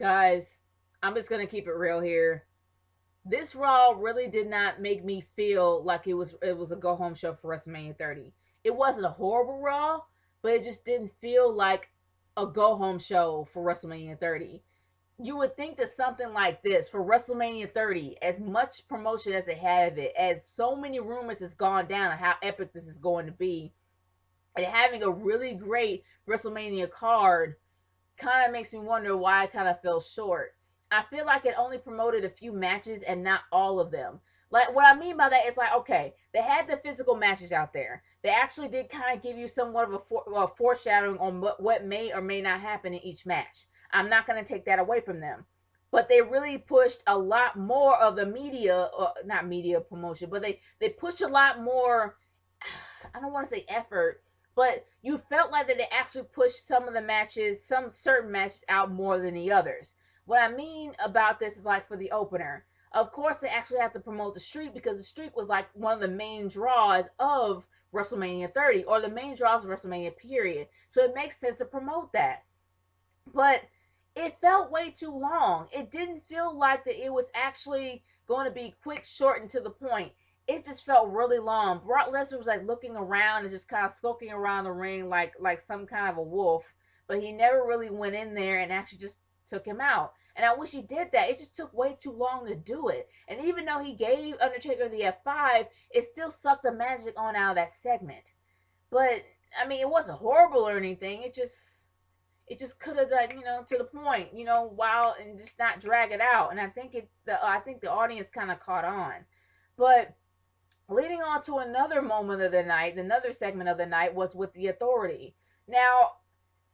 Guys, I'm just gonna keep it real here. This Raw really did not make me feel like it was a go home show for WrestleMania 30. It wasn't a horrible Raw, but it just didn't feel like a go home show for WrestleMania 30. You would think that something like this for WrestleMania 30, as much promotion as it had of it, as so many rumors has gone down on how epic this is going to be, and having a really great WrestleMania card kind of makes me wonder why I kind of fell short. I feel like it only promoted a few matches and not all of them. Like what I mean by that is like, okay, they had the physical matches out there. They actually did kind of give you somewhat of a foreshadowing on what may or may not happen in each match. I'm not going to take that away from them. But they really pushed a lot more of the media, not media promotion, but they pushed a lot more. I don't want to say effort, but you felt like that they actually pushed some of the matches, some certain matches out more than the others. What I mean about this is like for the opener, of course they actually have to promote the streak because the streak was like one of the main draws of WrestleMania 30 or the main draws of WrestleMania period. So it makes sense to promote that. But it felt way too long. It didn't feel like that it was actually going to be quick, short, and to the point. It just felt really long. Brock Lesnar was like looking around and just kind of skulking around the ring like some kind of a wolf, but he never really went in there and actually just took him out. And I wish he did that. It just took way too long to do it. And even though he gave Undertaker the F5, it still sucked the magic on out of that segment. But I mean, it wasn't horrible or anything. It just could have done, to the point, while and just not drag it out. And I think the audience kind of caught on. But leading on to another moment of the night, another segment of the night was with the Authority. Now,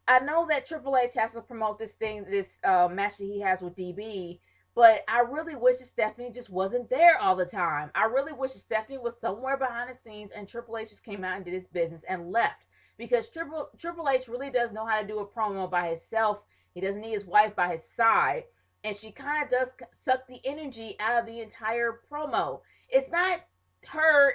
I know that Triple H has to promote this match that he has with DB, but I really wish that Stephanie just wasn't there all the time. I really wish that Stephanie was somewhere behind the scenes and Triple H just came out and did his business and left. Because Triple H really does know how to do a promo by himself. He doesn't need his wife by his side. And she kind of does suck the energy out of the entire promo. It's not her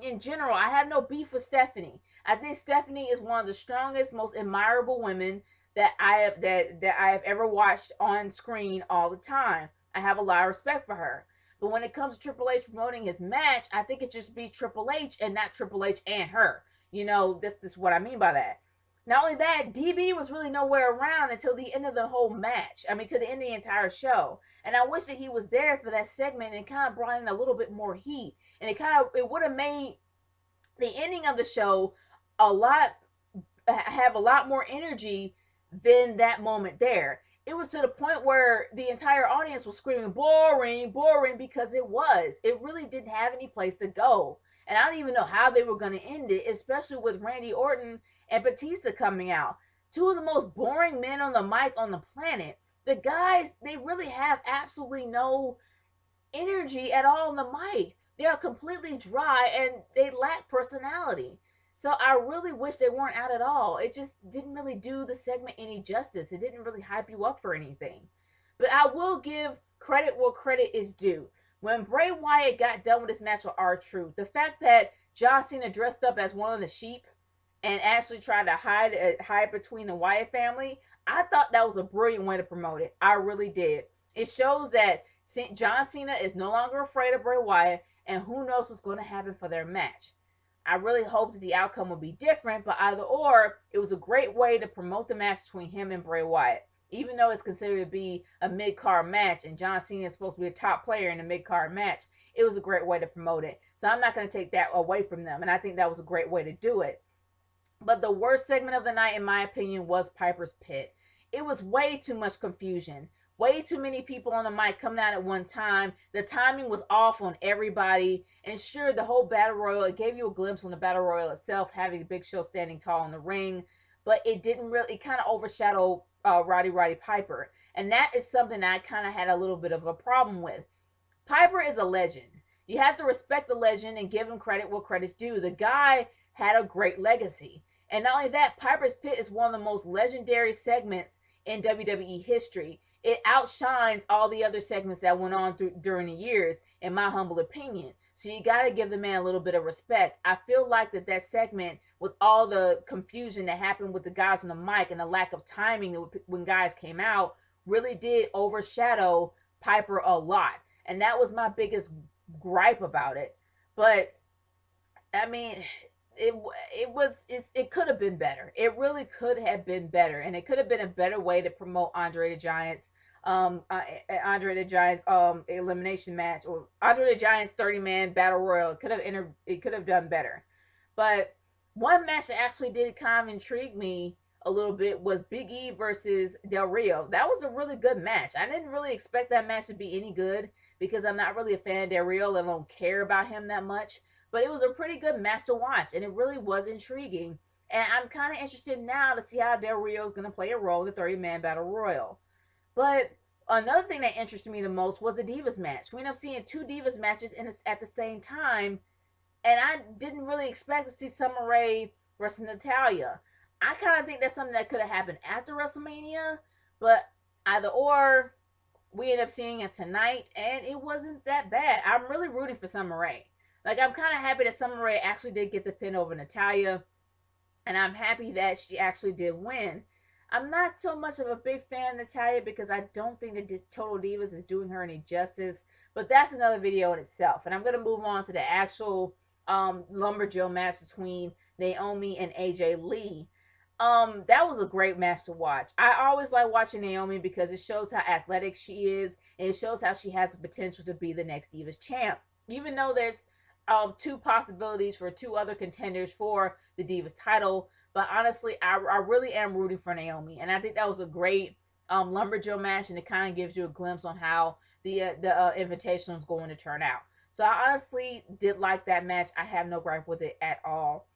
in general. I have no beef with Stephanie. I think Stephanie is one of the strongest, most admirable women that I have ever watched on screen all the time. I have a lot of respect for her. But when it comes to Triple H promoting his match, I think it should be Triple H and not Triple H and her. This is what I mean by that. Not only that, DB was really nowhere around until the end of the whole match. I mean, to the end of the entire show. And I wish that he was there for that segment and kind of brought in a little bit more heat. And it would have made the ending of the show have a lot more energy than that moment there. It was to the point where the entire audience was screaming boring, boring, because it really didn't have any place to go. And I don't even know how they were going to end it, especially with Randy Orton and Batista coming out. Two of the most boring men on the mic on the planet. The guys, they really have absolutely no energy at all on the mic. They are completely dry and they lack personality. So I really wish they weren't out at all. It just didn't really do the segment any justice. It didn't really hype you up for anything. But I will give credit where credit is due. When Bray Wyatt got done with his match with R-Truth, the fact that John Cena dressed up as one of the sheep and actually tried to hide between the Wyatt family, I thought that was a brilliant way to promote it. I really did. It shows that John Cena is no longer afraid of Bray Wyatt, and who knows what's going to happen for their match. I really hope that the outcome will be different, but either or, it was a great way to promote the match between him and Bray Wyatt. Even though it's considered to be a mid-card match and John Cena is supposed to be a top player in a mid-card match, it was a great way to promote it. So I'm not going to take that away from them, and I think that was a great way to do it. But the worst segment of the night, in my opinion, was Piper's Pit. It was way too much confusion. Way too many people on the mic coming out at one time. The timing was off on everybody. And sure, the whole Battle Royal, it gave you a glimpse on the Battle Royal itself, having Big Show standing tall in the ring. But it didn't really, it kind of overshadowed Roddy Piper. And that is something that I kind of had a little bit of a problem with. Piper is a legend. You have to respect the legend and give him credit where credit's due. The guy had a great legacy. And not only that, Piper's Pit is one of the most legendary segments in WWE history. It outshines all the other segments that went on during the years, in my humble opinion. So you got to give the man a little bit of respect. I feel like that segment, with all the confusion that happened with the guys on the mic and the lack of timing when guys came out, really did overshadow Piper a lot. And that was my biggest gripe about it. But I mean, it could have been better. It really could have been better, and it could have been a better way to promote Andre the Giant's Andre the Giant's elimination match, or Andre the Giant's 30-man battle royal. It could have done better. But one match that actually did kind of intrigue me a little bit was Big E versus Del Rio. That was a really good match. I didn't really expect that match to be any good because I'm not really a fan of Del Rio. I don't care about him that much. But it was a pretty good match to watch, and it really was intriguing. And I'm kind of interested now to see how Del Rio is going to play a role in the 30-man battle royal. But another thing that interested me the most was the Divas match. We ended up seeing two Divas matches at the same time, and I didn't really expect to see Summer Rae versus Natalya. I kind of think that's something that could have happened after WrestleMania, but either or, we ended up seeing it tonight, and it wasn't that bad. I'm really rooting for Summer Rae. Like, I'm kind of happy that Summer Rae actually did get the pin over Natalya, and I'm happy that she actually did win. I'm not so much of a big fan of Natalya because I don't think that this Total Divas is doing her any justice, but that's another video in itself. And I'm going to move on to the actual Lumberjill match between Naomi and AJ Lee. That was a great match to watch. I always like watching Naomi because it shows how athletic she is, and it shows how she has the potential to be the next Divas champ. Even though there's two possibilities for two other contenders for the Divas title, but honestly, I really am rooting for Naomi, and I think that was a great Lumberjill match, and it kind of gives you a glimpse on how the Invitational is going to turn out. So I honestly did like that match. I have no gripe with it at all.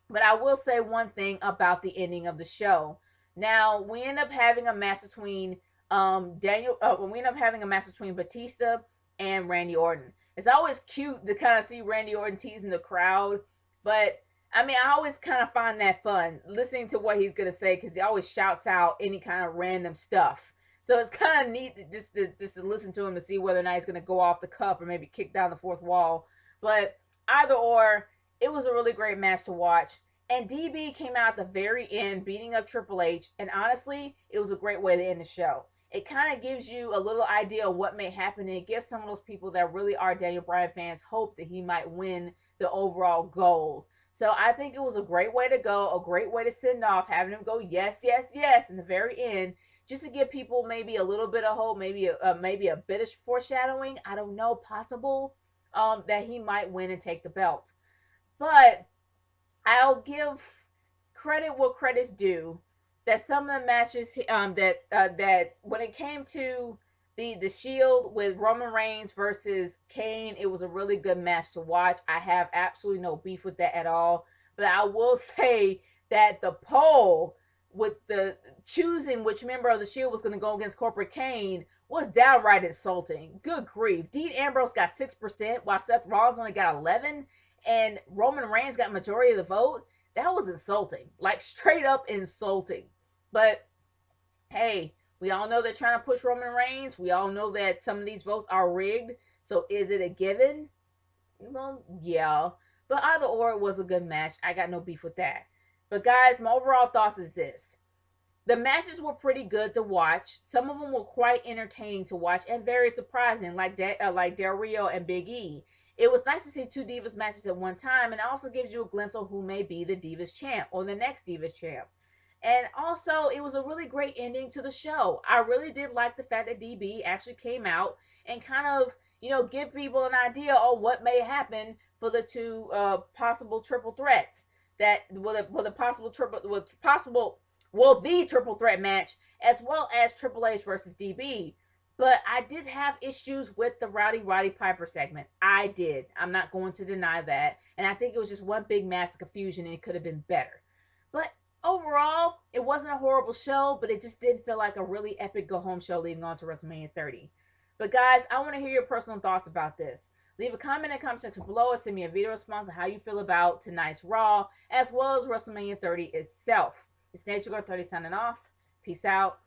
But I will say one thing about the ending of the show. Now, we end up having a match between Batista and Randy Orton. It's always cute to kind of see Randy Orton teasing the crowd, but I mean, I always kind of find that fun listening to what he's gonna say because he always shouts out any kind of random stuff. So it's kind of neat just to listen to him to see whether or not he's gonna go off the cuff or maybe kick down the fourth wall. But either or, it was a really great match to watch. And DB came out at the very end beating up Triple H, and honestly, it was a great way to end the show. It kind of gives you a little idea of what may happen, and it gives some of those people that really are Daniel Bryan fans hope that he might win the overall gold. So I think it was a great way to go, a great way to send off, having him go yes, yes, yes in the very end, just to give people maybe a little bit of hope, maybe a bit of foreshadowing. I don't know, possible that he might win and take the belt. But I'll give credit where credit's due. That some of the matches that when it came to the Shield with Roman Reigns versus Kane, it was a really good match to watch. I have absolutely no beef with that at all. But I will say that the poll with the choosing which member of the Shield was going to go against Corporate Kane was downright insulting. Good grief. Dean Ambrose got 6%, while Seth Rollins only got 11%, and Roman Reigns got majority of the vote. That was insulting. Like, straight up insulting. But, hey, we all know they're trying to push Roman Reigns. We all know that some of these votes are rigged. So is it a given? Well, yeah. But either or, it was a good match. I got no beef with that. But guys, my overall thoughts is this. The matches were pretty good to watch. Some of them were quite entertaining to watch and very surprising, like Del Rio and Big E. It was nice to see two Divas matches at one time, and it also gives you a glimpse of who may be the Divas champ or the next Divas champ. And also, it was a really great ending to the show. I really did like the fact that DB actually came out and kind of, give people an idea of what may happen for the two possible triple threats. The triple threat match, as well as Triple H versus DB. But I did have issues with the Rowdy Roddy Piper segment. I did. I'm not going to deny that. And I think it was just one big mass of confusion, and it could have been better. But overall, it wasn't a horrible show, but it just did feel like a really epic go-home show leading on to WrestleMania 30. But guys, I want to hear your personal thoughts about this. Leave a comment in the comment section below or send me a video response on how you feel about tonight's Raw, as well as WrestleMania 30 itself. It's Nature Girl 30 signing off. Peace out.